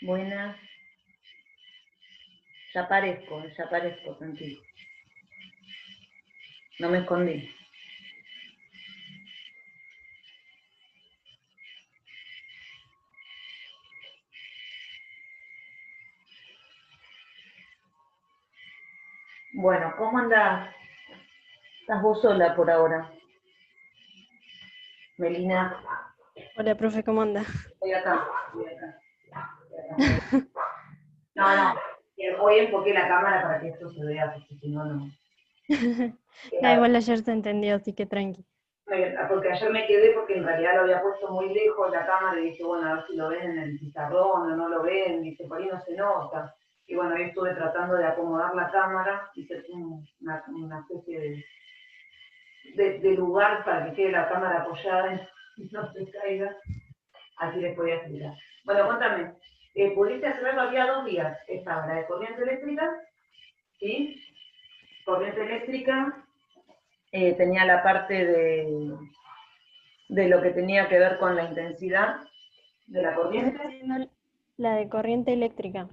Buenas. Ya aparezco, tranquilo. No me escondí. Bueno, ¿cómo andás? Estás vos sola por ahora. Melina. Hola, profe, ¿cómo anda? Estoy acá. No. Hoy enfoqué la cámara para que esto se vea, porque si no, no. Da igual, ayer se entendió, así que tranqui. Porque ayer me quedé porque en realidad lo había puesto muy lejos la cámara y dije, bueno, a ver si lo ven en el pizarrón o no lo ven, dice, por ahí no se nota. Y bueno, ahí estuve tratando de acomodar la cámara, hice una especie de lugar para que quede la cámara apoyada y no se caiga. Así les podía explicar. Bueno, cuéntame, ¿pudiste hacerlo? Había 2 vías. Estaba la de corriente eléctrica, ¿sí? Corriente eléctrica, tenía la parte de lo que tenía que ver con la intensidad de la Profe, corriente. estoy viendo la de corriente eléctrica.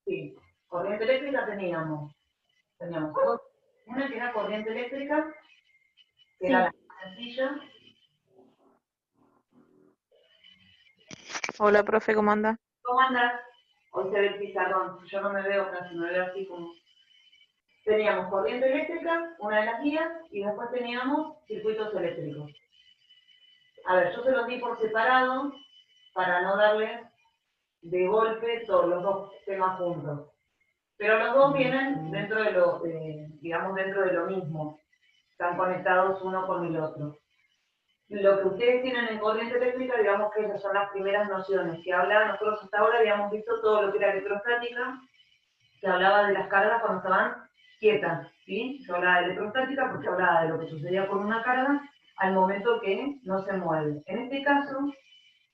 Sí, corriente eléctrica teníamos dos. Una que era corriente eléctrica, que era la Sí, más sencilla. Hola, profe, ¿cómo anda? ¿Cómo andas? Hoy se ve el pizarrón, yo no me veo casi, me veo así como... Teníamos corriente eléctrica, una de las vías, y después teníamos circuitos eléctricos. A ver, yo se los di por separado para no darles de golpe todos los dos temas juntos. Pero los dos vienen dentro de lo, digamos, dentro de lo mismo. Están conectados uno con el otro. Lo que ustedes tienen en corriente eléctrica, digamos que esas son las primeras nociones que habla. Nosotros hasta ahora habíamos visto todo lo que era electrostática, que hablaba de las cargas cuando estaban quietas, ¿sí? Se hablaba de electrostática porque hablaba de lo que sucedía con una carga al momento que no se mueve. En este caso,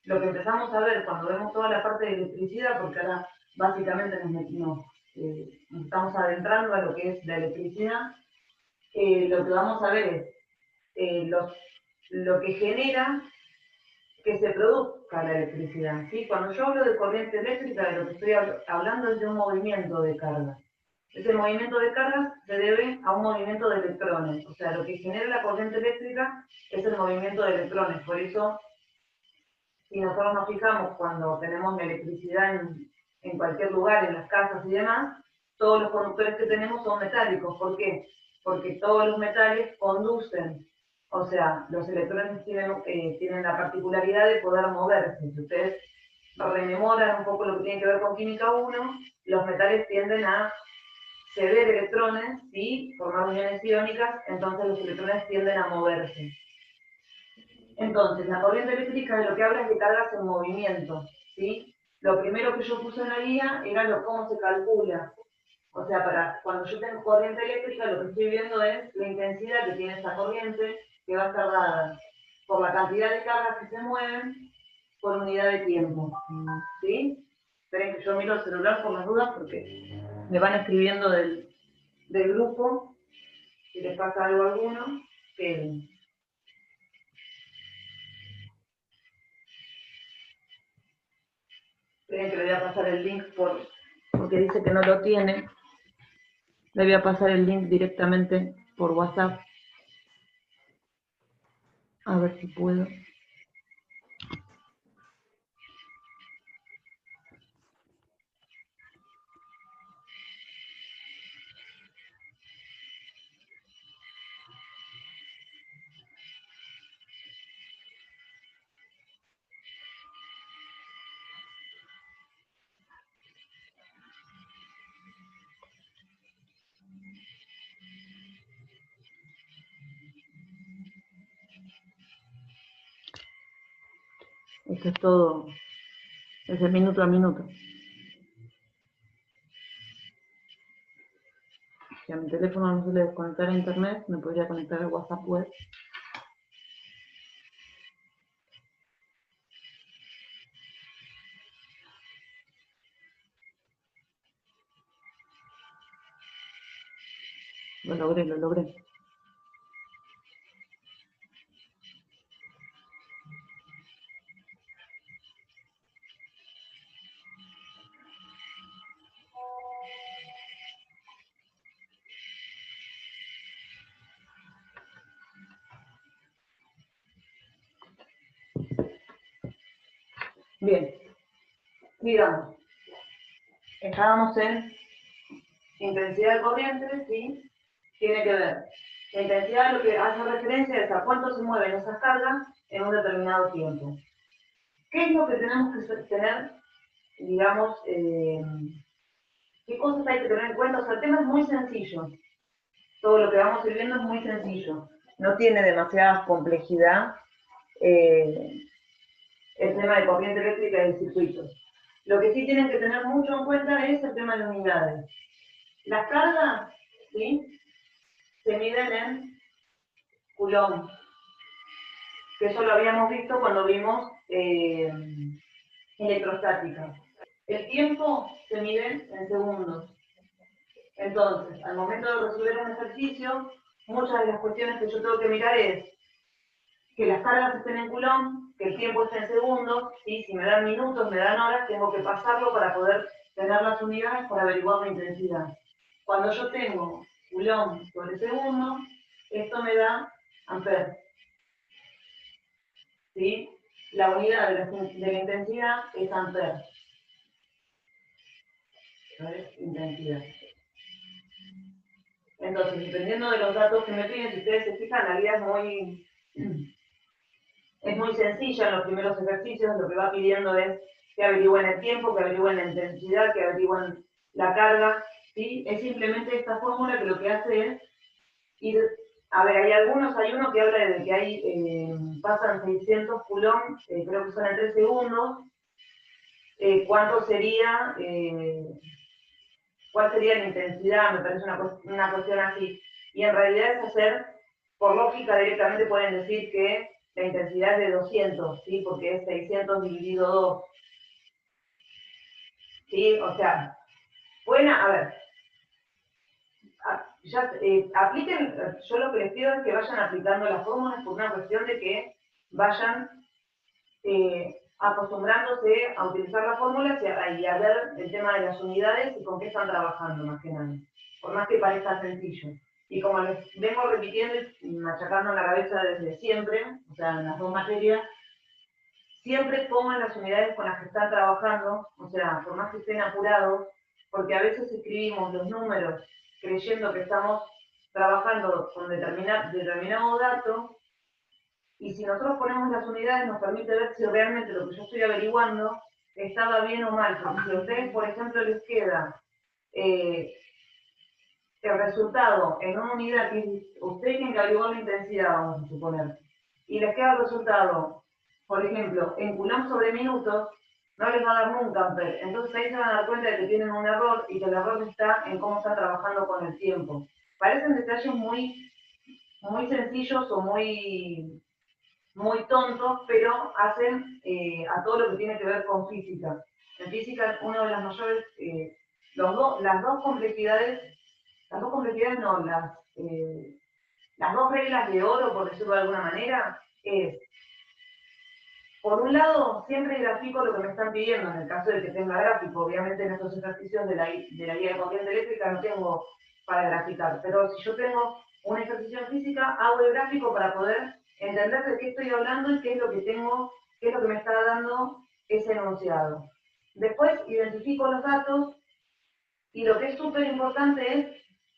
lo que empezamos a ver cuando vemos toda la parte de electricidad, porque ahora básicamente nos estamos adentrando a lo que es la electricidad, lo que vamos a ver es lo que genera que se produzca la electricidad, ¿sí? Cuando yo hablo de corriente eléctrica, de lo que estoy hablando es de un movimiento de carga. Ese movimiento de cargas se debe a un movimiento de electrones, o sea, lo que genera la corriente eléctrica es el movimiento de electrones. Por eso, si nosotros nos fijamos cuando tenemos la electricidad en cualquier lugar, en las casas y demás, todos los conductores que tenemos son metálicos. ¿Por qué? Porque todos los metales conducen, o sea, los electrones tienen la particularidad de poder moverse. Si ustedes rememoran un poco lo que tiene que ver con química 1, los metales tienden a ceder electrones y formar uniones iónicas, entonces los electrones tienden a moverse. Entonces, la corriente eléctrica de lo que habla es de cargas en movimiento, ¿sí? Lo primero que yo puse en la guía era cómo se calcula. O sea, cuando yo tengo corriente eléctrica, lo que estoy viendo es la intensidad que tiene esa corriente, que va a estar dada por la cantidad de cargas que se mueven por unidad de tiempo, ¿sí? Esperen que yo miro el celular por las dudas porque me van escribiendo del grupo, si les pasa algo a alguno, que... Esperen que le voy a pasar el link porque dice que no lo tiene. Le voy a pasar el link directamente por WhatsApp. A ver si puedo. Esto es todo, es de minuto a minuto. Si a mi teléfono no se le desconectara a internet, me podría conectar al WhatsApp web. Lo logré. Bien, digamos, estábamos en intensidad de corriente, ¿sí? Tiene que ver. La intensidad lo que hace referencia es a cuánto se mueven esas cargas en un determinado tiempo. ¿Qué es lo que tenemos que tener, digamos, qué cosas hay que tener en cuenta? O sea, el tema es muy sencillo. Todo lo que vamos a ir viendo es muy sencillo. No tiene demasiada complejidad el tema de corriente eléctrica y de circuitos. Lo que sí tienen que tener mucho en cuenta es el tema de unidades. Las cargas, ¿sí?, se miden en coulomb, que eso lo habíamos visto cuando vimos electrostática. El tiempo se mide en segundos. Entonces, al momento de resolver un ejercicio, muchas de las cuestiones que yo tengo que mirar es que las cargas estén en coulomb, que el tiempo esté en segundos, y si me dan minutos, me dan horas, tengo que pasarlo para poder tener las unidades para averiguar la intensidad. Cuando yo tengo coulomb sobre segundo, esto me da amperes. ¿Sí? La unidad de la intensidad es amperes. Intensidad. Entonces, dependiendo de los datos que me piden, si ustedes se fijan, la guía es muy sencilla en los primeros ejercicios. Lo que va pidiendo es que averigüen el tiempo, que averigüen la intensidad, que averigüen la carga. ¿Sí? Es simplemente esta fórmula que lo que hace es ir. A ver, hay uno que habla de que pasan 600 coulomb, creo que son en 3 segundos. ¿Cuánto sería? ¿Cuál sería la intensidad? Me parece una cuestión así. Y en realidad es hacer, por lógica directamente pueden decir que la intensidad es de 200, ¿sí? Porque es 600 dividido 2. ¿Sí? O sea, pueden, a ver, ya apliquen, yo lo que les pido es que vayan aplicando las fórmulas por una cuestión de que vayan acostumbrándose a utilizar las fórmulas y a ver el tema de las unidades y con qué están trabajando más que nada, por más que parezca sencillo. Y como les vengo repitiendo y machacando en la cabeza desde siempre, o sea, en las dos materias, siempre pongan las unidades con las que están trabajando, o sea, por más que estén apurados, porque a veces escribimos los números creyendo que estamos trabajando con determinado dato, y si nosotros ponemos las unidades nos permite ver si realmente lo que yo estoy averiguando estaba bien o mal. Porque si a ustedes, por ejemplo, les queda el resultado en una unidad que ustedes tienen que averiguar la intensidad, vamos a suponer, y les queda el resultado, por ejemplo, en coulomb sobre minutos, no les va a dar nunca amper. Entonces ahí se van a dar cuenta de que tienen un error y que el error está en cómo están trabajando con el tiempo. Parecen detalles muy, muy sencillos o muy tontos, pero hacen a todo lo que tiene que ver con física. En física, una de las mayores, las dos complejidades no, las dos reglas de oro, por decirlo de alguna manera, es, por un lado, siempre grafico lo que me están pidiendo, en el caso de que tenga gráfico. Obviamente en estos ejercicios de la guía de corriente eléctrica no tengo para graficar, pero si yo tengo una ejercicio en física, hago el gráfico para poder entender de qué estoy hablando y qué es lo que tengo, qué es lo que me está dando ese enunciado. Después identifico los datos y lo que es súper importante es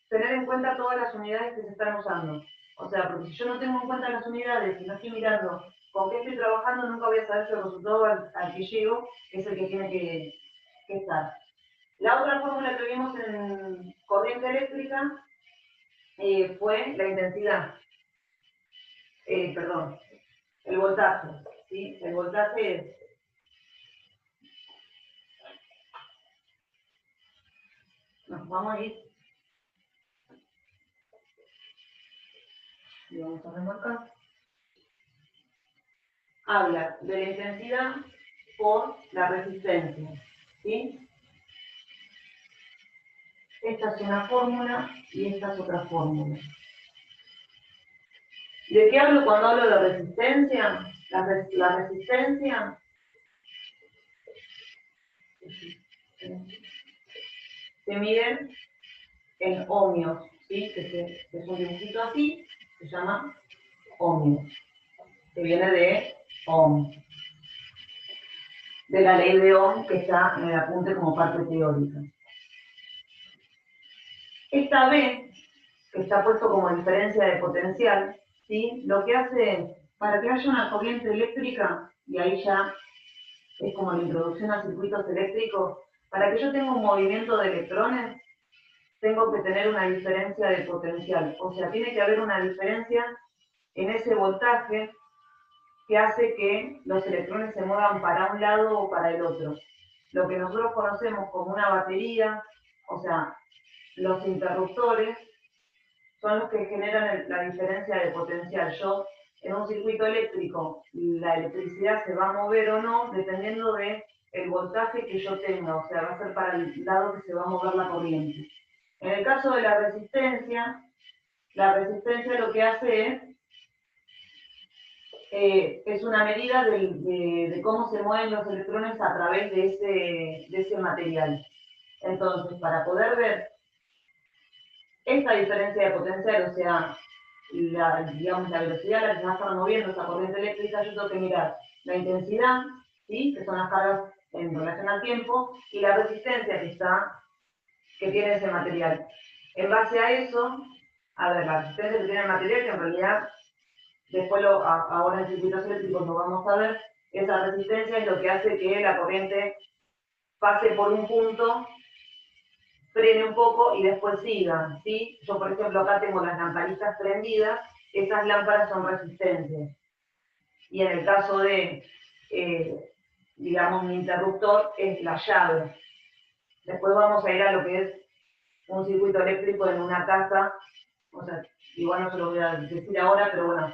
tener en cuenta todas las unidades que se están usando. O sea, porque si yo no tengo en cuenta las unidades y no estoy mirando con qué estoy trabajando, nunca voy a saber si el resultado al que llego es el que tiene que estar. La otra fórmula que vimos en corriente eléctrica fue la intensidad. Perdón, el voltaje. ¿Sí? El voltaje es nos vamos a ir y vamos a remarcar. Habla de la intensidad por la resistencia. ¿Sí? Esta es una fórmula y esta es otra fórmula. ¿De qué hablo cuando hablo de resistencia? La resistencia se mide en ohmios, ¿sí? Que es un dibujito así, se llama ohmios, que viene de ohm. de la ley de Ohm que está en el apunte como parte teórica. Esta B, que está puesto como diferencia de potencial, ¿sí? Lo que hace es, para que haya una corriente eléctrica, y ahí ya es como la introducción a circuitos eléctricos, para que yo tenga un movimiento de electrones, tengo que tener una diferencia de potencial. O sea, tiene que haber una diferencia en ese voltaje que hace que los electrones se muevan para un lado o para el otro. Lo que nosotros conocemos como una batería, o sea, los interruptores, son los que generan la diferencia de potencial. Yo, en un circuito eléctrico, la electricidad se va a mover o no, dependiendo del voltaje que yo tenga, o sea, va a ser para el lado que se va a mover la corriente. En el caso de la resistencia lo que hace es una medida de cómo se mueven los electrones a través de ese material. Entonces, para poder ver esta diferencia de potencial, o sea, digamos, la velocidad a la que se va a estar moviendo esa corriente eléctrica, yo tengo que mirar la intensidad, ¿sí? Que son las cargas en relación al tiempo, y la resistencia que tiene ese material. En base a eso, a ver, la resistencia que tiene el material, que en realidad, después ahora en circuitos eléctricos lo vamos a ver, esa resistencia es lo que hace que la corriente pase por un punto, frene un poco y después siga, ¿sí? Yo, por ejemplo, acá tengo las lamparitas prendidas, esas lámparas son resistentes. Y en el caso de, digamos, mi interruptor es la llave. Después vamos a ir a lo que es un circuito eléctrico en una casa, o sea, igual no se lo voy a decir ahora, pero bueno,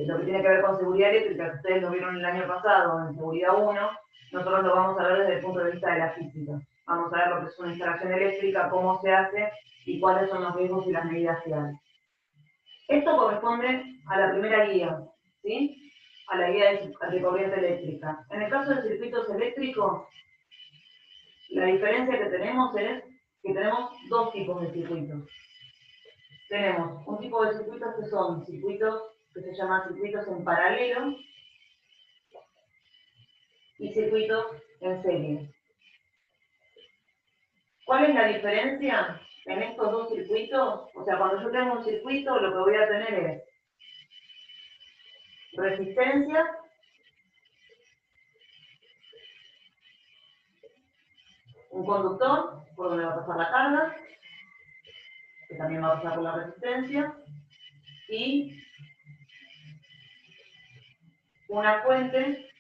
lo que tiene que ver con seguridad eléctrica, que ustedes lo vieron el año pasado en seguridad 1, nosotros lo vamos a ver desde el punto de vista de la física. Vamos a ver lo que es una instalación eléctrica, cómo se hace y cuáles son los riesgos y las medidas que hay. Esto corresponde a la primera guía, ¿sí? A la guía de corriente eléctrica. En el caso de circuitos eléctricos, la diferencia que tenemos es que tenemos dos tipos de circuitos. Tenemos un tipo de circuitos que son circuitos que se llaman circuitos en paralelo y circuitos en serie. ¿Cuál es la diferencia en estos dos circuitos? O sea, cuando yo tengo un circuito, lo que voy a tener es resistencia un conductor por donde va a pasar la carga, que también va a pasar por la resistencia, y una fuente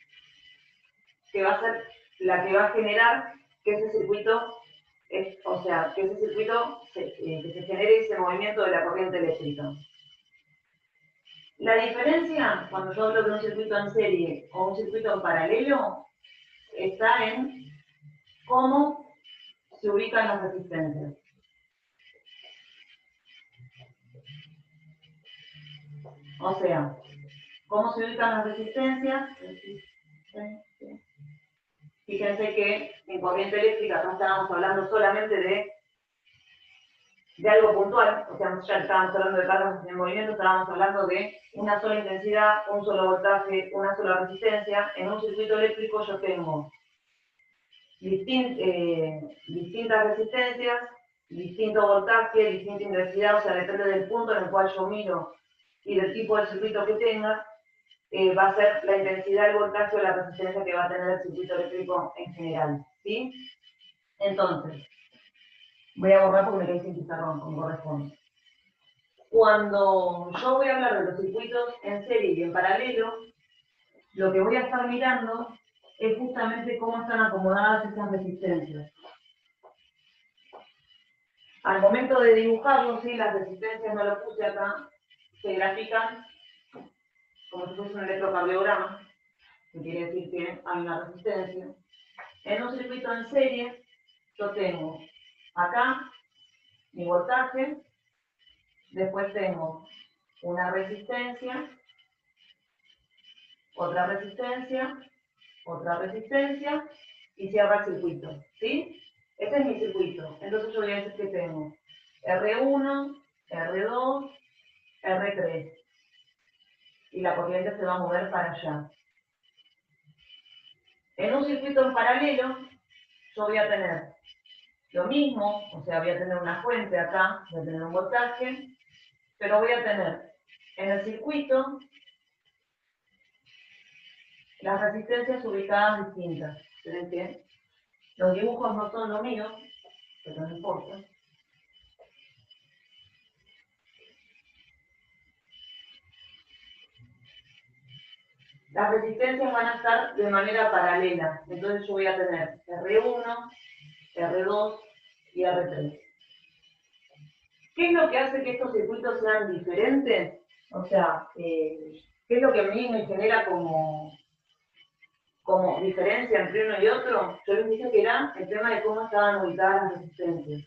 que va a ser la que va a generar que ese circuito, que se genere ese movimiento de la corriente eléctrica. La diferencia, cuando yo hablo de un circuito en serie o un circuito en paralelo, está en cómo se ubican las resistencias. O sea, cómo se ubican las resistencias. Fíjense que en corriente eléctrica no estábamos hablando solamente de algo puntual, o sea, ya estábamos hablando de cargas en movimiento, estábamos hablando de una sola intensidad, un solo voltaje, una sola resistencia. En un circuito eléctrico yo tengo distintas resistencias, distinto voltaje, distinta intensidad, o sea, depende del punto en el cual yo miro y del tipo de circuito que tenga, va a ser la intensidad, el voltaje o la resistencia que va a tener el circuito eléctrico en general, ¿sí? Entonces, voy a borrar porque me quedé sin pizarrón, como corresponde. Cuando yo voy a hablar de los circuitos en serie y en paralelo, lo que voy a estar mirando es justamente cómo están acomodadas esas resistencias. Al momento de dibujarlo, ¿sí? Las resistencias no lo puse acá, se grafican como si fuese un electrocardiograma, que quiere decir que hay una resistencia. En un circuito en serie, yo tengo acá mi voltaje, después tengo una resistencia, otra resistencia, otra resistencia, y cierra el circuito, ¿sí? Este es mi circuito. Entonces yo voy a decir que tengo R1, R2, R3. Y la corriente se va a mover para allá. En un circuito en paralelo, yo voy a tener lo mismo, o sea, voy a tener una fuente acá, voy a tener un voltaje, pero voy a tener en el circuito las resistencias ubicadas distintas. ¿Ven que los dibujos no son lo mío, pero no importa? Las resistencias van a estar de manera paralela. Entonces yo voy a tener R1, R2 y R3. ¿Qué es lo que hace que estos circuitos sean diferentes? O sea, ¿qué es lo que a mí me genera como diferencia entre uno y otro? Yo les dije que era el tema de cómo estaban ubicadas las resistencias.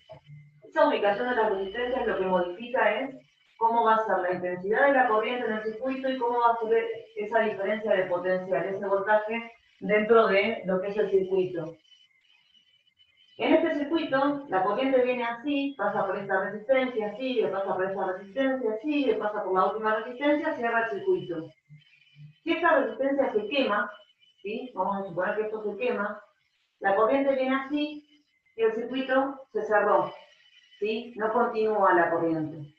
Esa ubicación de las resistencias lo que modifica es cómo va a ser la intensidad de la corriente en el circuito y cómo va a ser esa diferencia de potencial, ese voltaje dentro de lo que es el circuito. En este circuito, la corriente viene así, pasa por esta resistencia, sigue, pasa por esta resistencia, sigue, pasa por la última resistencia, cierra el circuito. Si esta resistencia se quema, ¿sí? Vamos a suponer que esto se quema, la corriente viene así y el circuito se cerró, ¿sí? No continúa la corriente.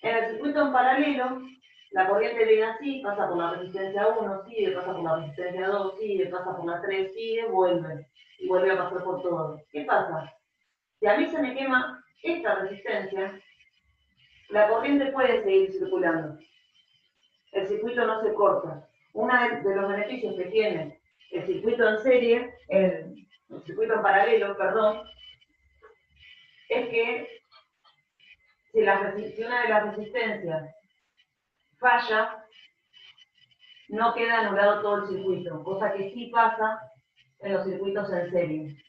En el circuito en paralelo, la corriente viene así, pasa por la resistencia 1, sigue, pasa por la resistencia 2, sigue, pasa por la 3, sigue, vuelve. Y vuelve a pasar por todo. ¿Qué pasa? Si a mí se me quema esta resistencia, la corriente puede seguir circulando. El circuito no se corta. Uno de los beneficios que tiene el circuito en serie, el circuito en paralelo, perdón, es que si una de las resistencias falla, no queda anulado todo el circuito, cosa que sí pasa en los circuitos en serie.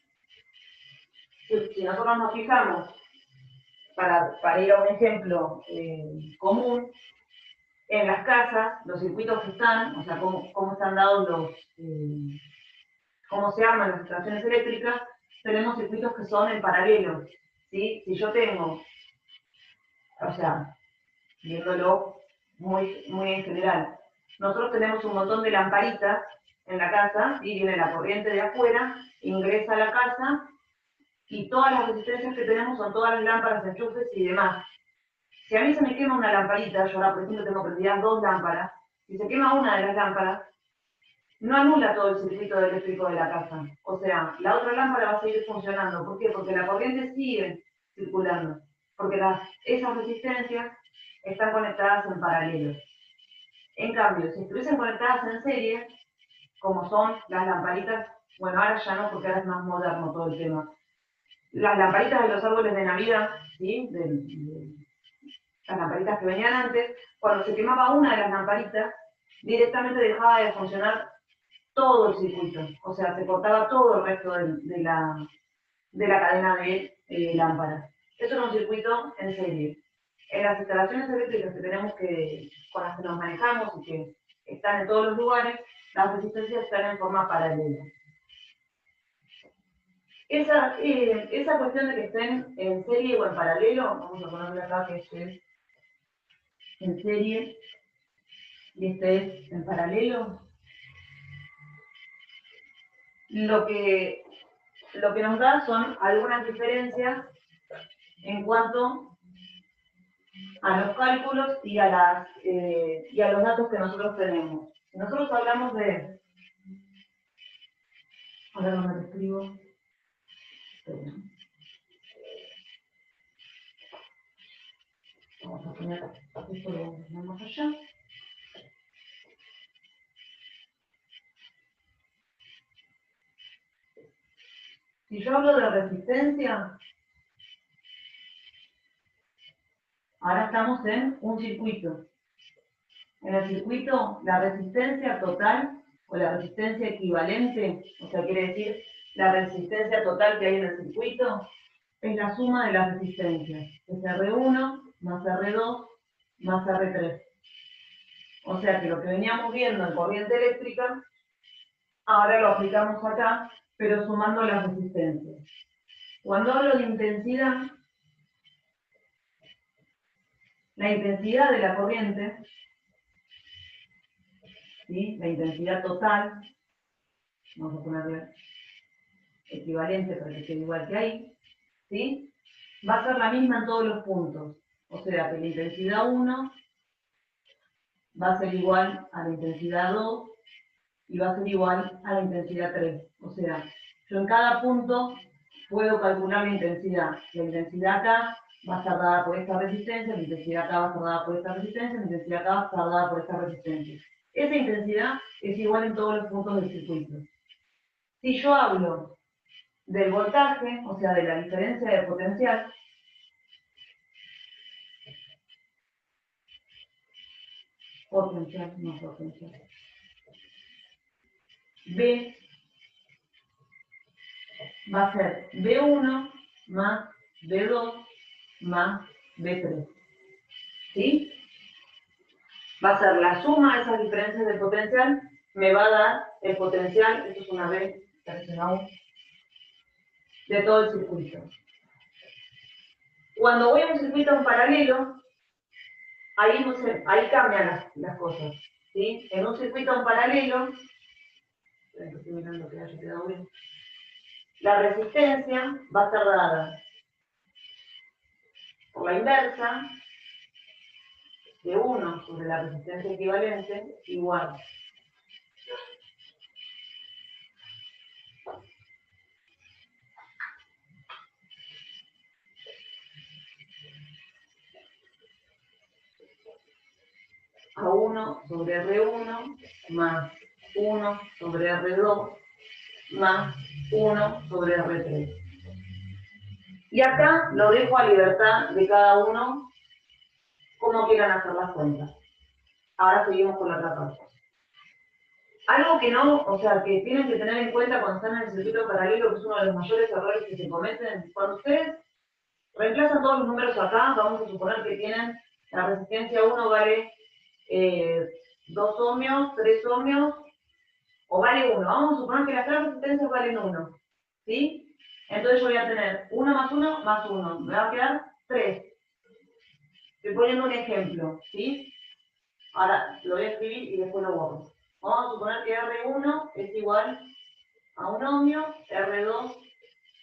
Si nosotros nos fijamos, para ir a un ejemplo común, en las casas, los circuitos que están, o sea, cómo están dados cómo se arman las instalaciones eléctricas, tenemos circuitos que son en paralelo, ¿sí? Si yo tengo, o sea, viéndolo muy en general, nosotros tenemos un montón de lamparitas en la casa, y viene la corriente de afuera, ingresa a la casa, y todas las resistencias que tenemos son todas las lámparas, enchufes y demás. Si a mí se me quema una lamparita, yo ahora por ejemplo tengo prendidas 2 lámparas, si se quema una de las lámparas, no anula todo el circuito eléctrico de la casa. O sea, la otra lámpara va a seguir funcionando. ¿Por qué? Porque la corriente sigue circulando. Porque esas resistencias están conectadas en paralelo. En cambio, si estuviesen conectadas en serie, como son las lamparitas, bueno, ahora ya no, porque ahora es más moderno todo el tema. Las lamparitas de los árboles de Navidad, ¿sí? Las lamparitas que venían antes, cuando se quemaba una de las lamparitas, directamente dejaba de funcionar todo el circuito, o sea, se cortaba todo el resto de la cadena de lámparas. Eso es un circuito en serie. En las instalaciones eléctricas que tenemos con las que nos manejamos y que están en todos los lugares, las resistencias están en forma paralela. Esa cuestión de que estén en serie o en paralelo, vamos a ponerle acá que este es en serie y este es en paralelo, lo que nos da son algunas diferencias en cuanto a los cálculos y a los datos que nosotros tenemos. Nosotros hablamos de... Ahora no me lo escribo. Vamos a poner esto lo ponemos allá. Si yo hablo de resistencia, ahora estamos en un circuito. En el circuito, la resistencia total o la resistencia equivalente, o sea, quiere decir la resistencia total que hay en el circuito, es la suma de las resistencias. Es R1 más R2 más R3. O sea que lo que veníamos viendo en corriente eléctrica, ahora lo aplicamos acá, pero sumando las resistencias. Cuando hablo de intensidad, la intensidad de la corriente, ¿sí? La intensidad total, vamos a ponerle equivalente para que quede igual que ahí, ¿sí? Va a ser la misma en todos los puntos. O sea que la intensidad 1 va a ser igual a la intensidad 2 y va a ser igual a la intensidad 3. O sea, yo en cada punto puedo calcular la intensidad. La intensidad acá va a estar dada por esta resistencia, la intensidad acá va a estar dada por esta resistencia, la intensidad acá va a estar dada por esta resistencia. Esa intensidad es igual en todos los puntos del circuito. Si yo hablo del voltaje, o sea, de la diferencia de potencial, no potencial, B va a ser B1 más B2 más B3, ¿sí? Va a ser la suma de esas diferencias de potencial, me va a dar el potencial, esto es una B, de todo el circuito. Cuando voy a un circuito en paralelo, ahí, no sé, ahí cambian las cosas, ¿sí? En un circuito en paralelo, estoy mirando que haya quedado bien, la resistencia va a estar dada por la inversa de 1 sobre la resistencia equivalente igual a 1 sobre R1 más 1 sobre R2 más 1 sobre R3. Y acá lo dejo a libertad de cada uno cómo quieran hacer las cuentas. Ahora seguimos con la otra parte. Algo que no, o sea, que tienen que tener en cuenta cuando están en el circuito paralelo, que es uno de los mayores errores que se cometen, cuando ustedes reemplazan todos los números acá, vamos a suponer que tienen la resistencia 1 vale 2 ohmios, 3 ohmios, o vale 1. Vamos a suponer que las tres resistencias valen 1, ¿sí? Entonces yo voy a tener 1 más 1 más 1, me va a quedar 3. Estoy poniendo un ejemplo, ¿sí? Ahora lo voy a escribir y después lo borro. Vamos a suponer que R1 es igual a 1 ohmio, R2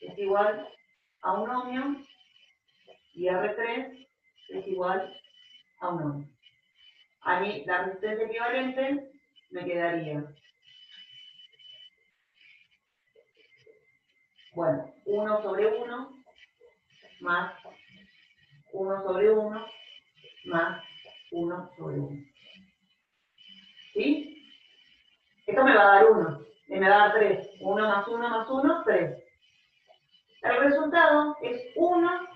es igual a 1 ohmio y R3 es igual a 1 ohmio. A mí la resistencia equivalente me quedaría, bueno, 1 sobre 1 más 1 sobre 1 más 1 sobre 1. ¿Sí? Esto me va a dar 1, y me va a dar 3. 1 más 1 más 1, 3. El resultado es 1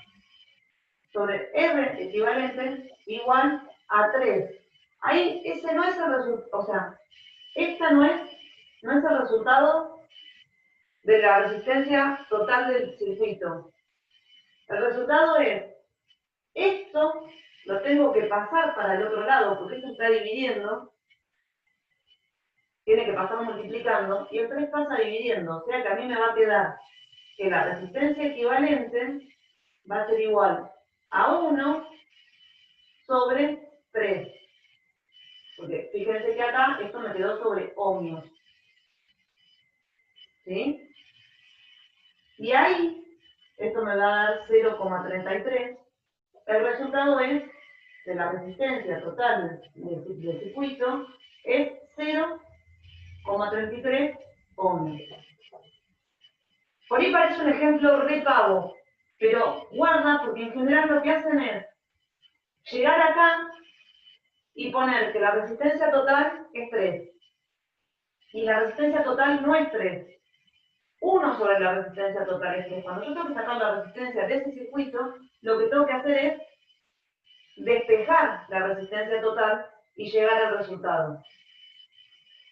sobre R equivalente igual a 3. Ahí ese no es el resultado, o sea, esta no es el resultado de la resistencia total del circuito. El resultado es, esto lo tengo que pasar para el otro lado, porque esto está dividiendo, tiene que pasar multiplicando, y el 3 pasa dividiendo, o sea que a mí me va a quedar que la resistencia equivalente va a ser igual a 1 sobre 3. Porque fíjense que acá esto me quedó sobre ohmios. ¿Sí? Y ahí, esto me va a dar 0,33. El resultado es, de la resistencia total del circuito, es 0,33 ohmios. Por ahí parece un ejemplo re pavo, pero guarda porque en general lo que hacen es llegar acá y poner que la resistencia total es 3. Y la resistencia total no es 3. 1 sobre la resistencia total es 3. Cuando yo tengo que sacar la resistencia de ese circuito, lo que tengo que hacer es despejar la resistencia total y llegar al resultado.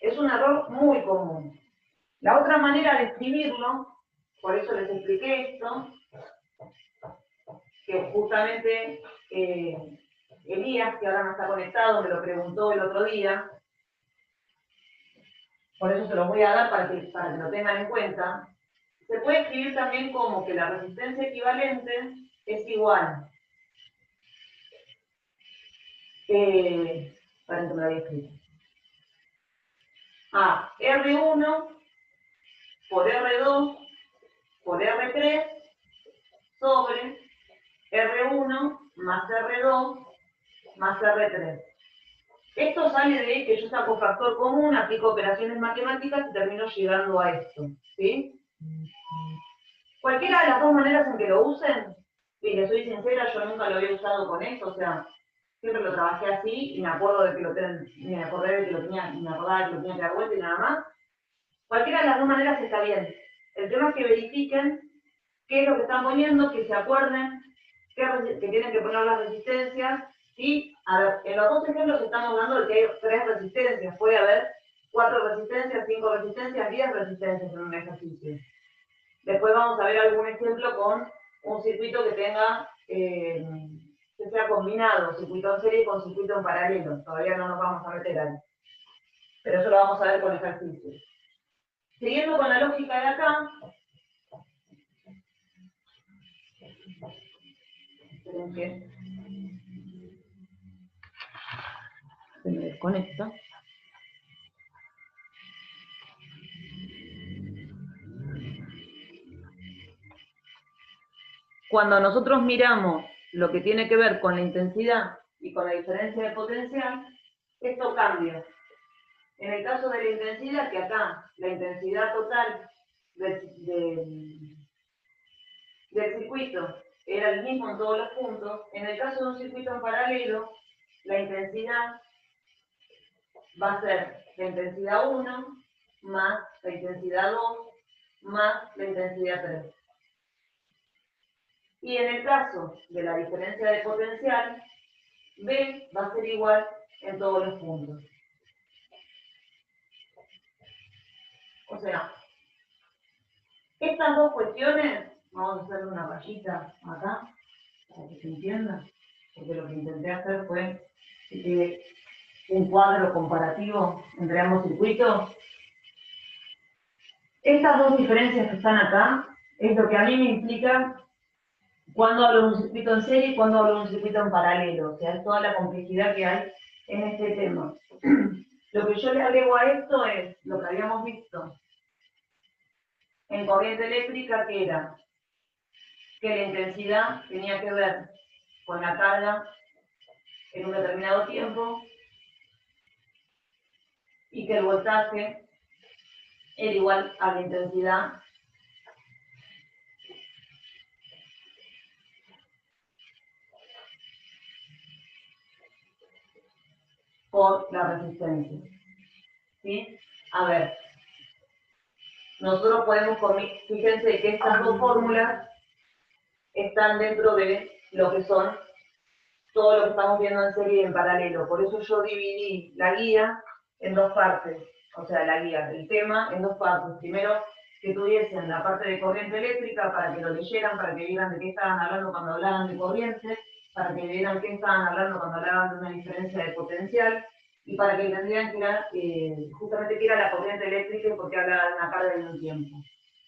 Es un error muy común. La otra manera de escribirlo, por eso les expliqué esto, que justamente Elías, que ahora no está conectado, me lo preguntó el otro día, por eso se los voy a dar para que lo tengan en cuenta. Se puede escribir también como que la resistencia equivalente es igual. Para que me lo había escrito. A R1 por R2 por R3 sobre R1 más R2 más R3. Esto sale de que yo saco factor común, aplico operaciones matemáticas y termino llegando a esto, ¿sí? Cualquiera de las dos maneras en que lo usen, y les soy sincera, yo nunca lo había usado con esto, o sea, siempre lo trabajé así y me acuerdo de que lo tenía, me acordé de que lo tenía, me acordaba de que lo tenía que dar vuelta y nada más. Cualquiera de las dos maneras está bien. El tema es que verifiquen qué es lo que están poniendo, que se acuerden que tienen que poner las resistencias. Y a ver, en los dos ejemplos estamos dando de que hay 3 resistencias. Puede haber 4 resistencias, 5 resistencias, 10 resistencias en un ejercicio. Después vamos a ver algún ejemplo con un circuito que tenga, que sea combinado, circuito en serie con circuito en paralelo. Todavía no nos vamos a meter ahí. Pero eso lo vamos a ver con ejercicios. Siguiendo con la lógica de acá, esperen que se me desconecta. Cuando nosotros miramos lo que tiene que ver con la intensidad y con la diferencia de potencial, esto cambia. En el caso de la intensidad, que acá la intensidad total del circuito era el mismo en todos los puntos, en el caso de un circuito en paralelo, la intensidad va a ser la intensidad 1 más la intensidad 2 más la intensidad 3. Y en el caso de la diferencia de potencial, B va a ser igual en todos los puntos. O sea, estas dos cuestiones, vamos a hacer una rayita acá, para que se entienda, porque lo que intenté hacer fue un cuadro comparativo entre ambos circuitos. Estas dos diferencias que están acá, es lo que a mí me implica cuando hablo de un circuito en serie y cuando hablo de un circuito en paralelo, o sea, es toda la complejidad que hay en este tema. Lo que yo le agrego a esto es lo que habíamos visto en corriente eléctrica, que era que la intensidad tenía que ver con la carga en un determinado tiempo y que el voltaje era igual a la intensidad por la resistencia. ¿Sí? A ver, nosotros podemos, fíjense que estas dos fórmulas están dentro de lo que son todo lo que estamos viendo en serie y en paralelo. Por eso yo dividí la guía en dos partes, o sea, la guía del tema en dos partes. Primero, que tuviesen la parte de corriente eléctrica para que lo leyeran, para que vieran de qué estaban hablando cuando hablaban de corriente, para que vieran qué estaban hablando cuando hablaban de una diferencia de potencial, y para que entendieran que era, justamente qué era la corriente eléctrica y por qué hablaba de una carga en un tiempo.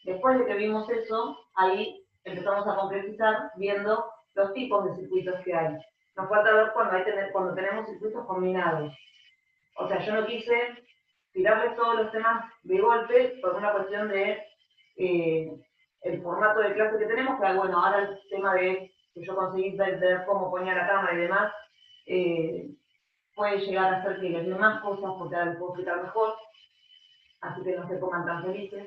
Después de que vimos eso, ahí empezamos a complejizar viendo los tipos de circuitos que hay. Nos falta ver cuando tenemos circuitos combinados. O sea, yo no quise tirarles todos los temas de golpe por una cuestión de el formato de clase que tenemos, que bueno, ahora el tema de que yo conseguí ver cómo ponía la cámara y demás, puede llegar a ser que les dé más cosas porque ahora les puedo explicar mejor, así que no se pongan tan felices.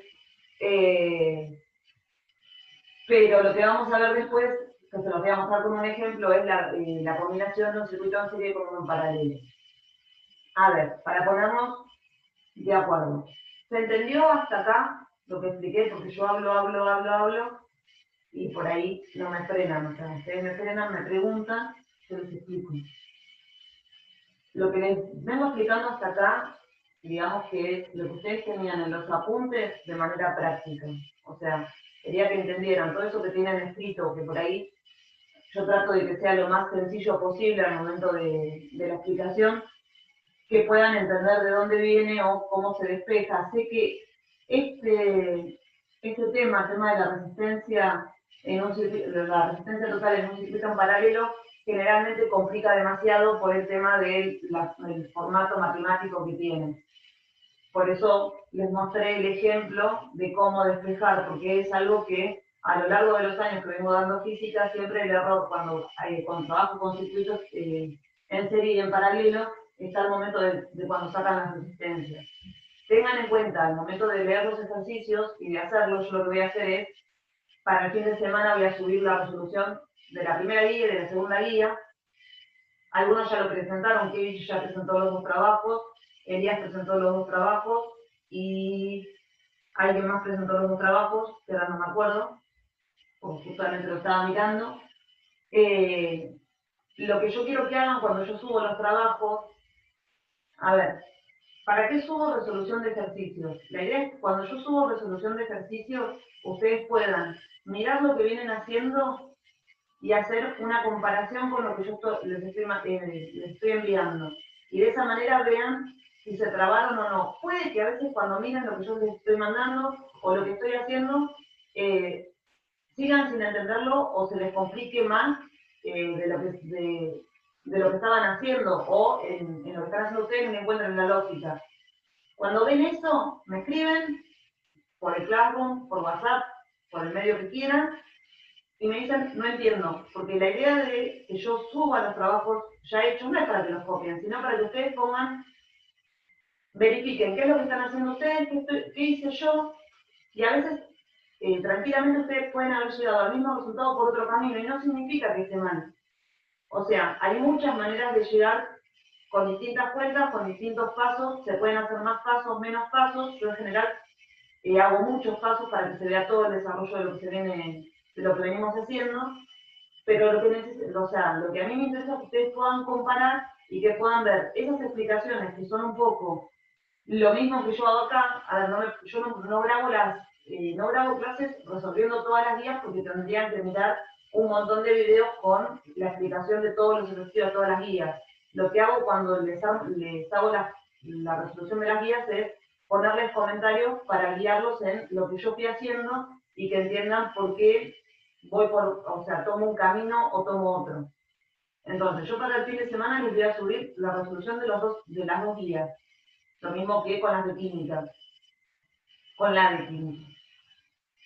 Pero lo que vamos a ver después, que se los voy a mostrar con un ejemplo, es la combinación de un circuito en serie con uno en paralelo. A ver, para ponernos de acuerdo. ¿Se entendió hasta acá lo que expliqué? Porque yo hablo, y por ahí no me frenan. O sea, ustedes me frenan, me preguntan, yo les explico. Lo que les vengo explicando hasta acá, digamos que es lo que ustedes tenían en los apuntes de manera práctica. O sea, quería que entendieran todo eso que tienen escrito, que por ahí yo trato de que sea lo más sencillo posible al momento de la explicación, que puedan entender de dónde viene o cómo se despeja. Sé que este tema, el tema de la resistencia total en un circuito en paralelo, generalmente complica demasiado por el tema del formato matemático que tiene. Por eso les mostré el ejemplo de cómo despejar, porque es algo que a lo largo de los años que vengo dando física, siempre el error cuando trabajo con circuitos en serie y en paralelo, está el momento de cuando sacan las resistencias. Tengan en cuenta al momento de leer los ejercicios y de hacerlos, yo lo que voy a hacer es, para el fin de semana voy a subir la resolución de la primera guía y de la segunda guía. Algunos ya lo presentaron, Kevin ya presentó los dos trabajos, Elías presentó los dos trabajos y alguien más presentó los dos trabajos, que ahora no me acuerdo, porque justamente lo estaba mirando. Lo que yo quiero que hagan cuando yo subo los trabajos, a ver, ¿para qué subo resolución de ejercicios? La idea es que cuando yo subo resolución de ejercicios, ustedes puedan mirar lo que vienen haciendo y hacer una comparación con lo que yo les estoy enviando. Y de esa manera vean si se trabaron o no. Puede que a veces cuando miren lo que yo les estoy mandando o lo que estoy haciendo, sigan sin entenderlo o se les complique más de lo que estaban haciendo o en lo que están haciendo ustedes no encuentran la lógica. Cuando ven eso, me escriben por el Classroom, por WhatsApp, por el medio que quieran, y me dicen, no entiendo, porque la idea de que yo suba los trabajos ya hechos no es para que los copien, sino para que ustedes pongan, verifiquen qué es lo que están haciendo ustedes, qué hice yo, y a veces tranquilamente ustedes pueden haber llegado al mismo resultado por otro camino, y no significa que esté mal. O sea, hay muchas maneras de llegar con distintas cuentas, con distintos pasos, se pueden hacer más pasos, menos pasos, yo en general hago muchos pasos para que se vea todo el desarrollo de lo que se viene, de lo que venimos haciendo, pero lo que a mí me interesa es que ustedes puedan comparar y que puedan ver esas explicaciones que son un poco lo mismo que yo hago acá. A ver, yo no grabo clases resolviendo todas las guías porque tendrían que mirar un montón de videos con la explicación de todos los ejercicios de todas las guías. Lo que hago cuando les hago la resolución de las guías es ponerles comentarios para guiarlos en lo que yo fui haciendo y que entiendan por qué tomo un camino o tomo otro. Entonces, yo para el fin de semana les voy a subir la resolución de las dos guías. Lo mismo que con las de química. Con la de química.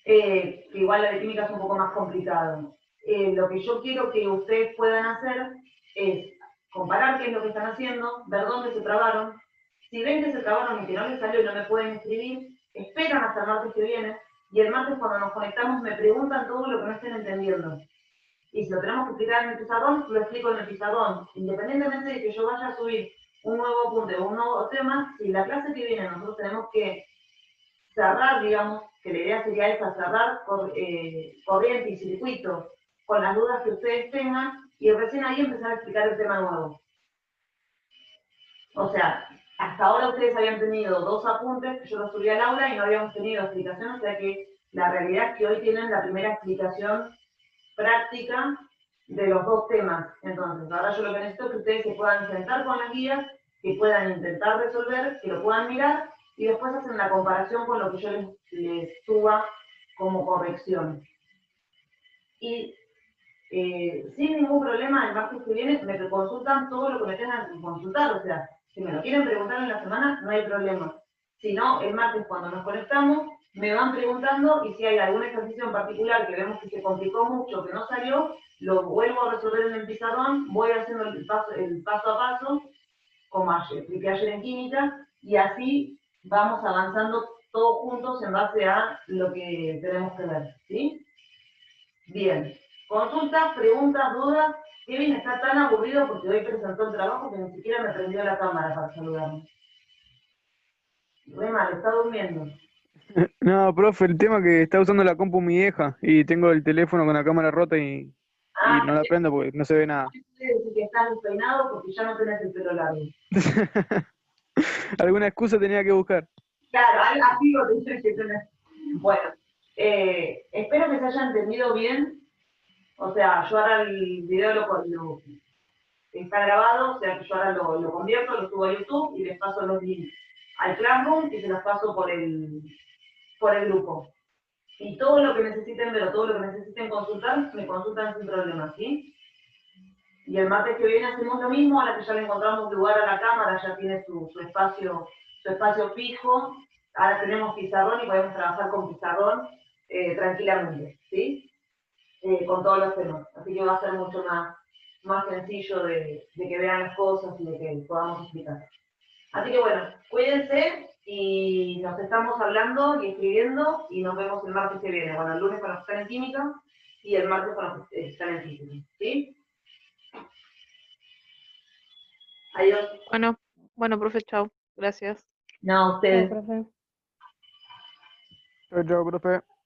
Que igual la de química es un poco más complicado. Lo que yo quiero que ustedes puedan hacer es comparar qué es lo que están haciendo, ver dónde se trabaron. Si ven que se trabaron y que no les salió y no me pueden escribir, esperan hasta el martes que viene, y el martes cuando nos conectamos me preguntan todo lo que no estén entendiendo. Y si lo tenemos que explicar en el pizarrón, lo explico en el pizarrón. Independientemente de que yo vaya a subir un nuevo apunte o un nuevo tema, si la clase que viene nosotros tenemos que cerrar, digamos, que la idea sería esa, cerrar corriente y circuito con las dudas que ustedes tengan y recién ahí empezar a explicar el tema nuevo. O sea, hasta ahora ustedes habían tenido 2 apuntes que yo los subí al aula y no habíamos tenido explicación, o sea que la realidad es que hoy tienen la primera explicación práctica de los 2 temas. Entonces, ahora yo lo que necesito es que ustedes se puedan sentar con las guías, que puedan intentar resolver, que lo puedan mirar y después hacen la comparación con lo que yo les suba como corrección. Y sin ningún problema, el martes que viene me consultan todo lo que me tengan que consultar. O sea, si me lo quieren preguntar en la semana, no hay problema. Si no, el martes cuando nos conectamos, me van preguntando y si hay algún ejercicio en particular que vemos que se complicó mucho, que no salió, lo vuelvo a resolver en el pizarrón, voy haciendo el paso a paso, como expliqué ayer en química, y así vamos avanzando todos juntos en base a lo que tenemos que ver, ¿sí? Bien. Consultas, preguntas, dudas. Kevin está tan aburrido porque hoy presentó el trabajo que ni siquiera me prendió la cámara para saludarme. Re mal, está durmiendo. No, profe, el tema es que está usando la compu mi vieja y tengo el teléfono con la cámara rota y no la prendo porque no se ve nada. Quiere decir que estás despeinado porque ya no tenés el pelo largo. Alguna excusa tenía que buscar. Claro, así lo tendré que tener. Bueno, espero que se haya entendido bien. O sea, yo ahora el video lo está grabado, o sea que yo ahora lo convierto, lo subo a YouTube y les paso los links al Classroom y se los paso por el grupo. Y todo lo que necesiten ver o todo lo que necesiten consultar, me consultan sin problema, ¿sí? Y el martes que viene hacemos lo mismo, a la que ya le encontramos lugar a la cámara, ya tiene su espacio su espacio fijo. Ahora tenemos pizarrón y podemos trabajar con pizarrón tranquilamente, ¿sí? Con todos los temas. Así que va a ser mucho más sencillo de que vean las cosas y de que podamos explicar. Así que bueno, cuídense y nos estamos hablando y escribiendo y nos vemos el martes que viene. Bueno, el lunes con los que están en química y el martes con los que están en física, ¿sí? Adiós. Bueno, profe, chao. Gracias. No, Chao, ustedes. profe. Chao, chao, profe.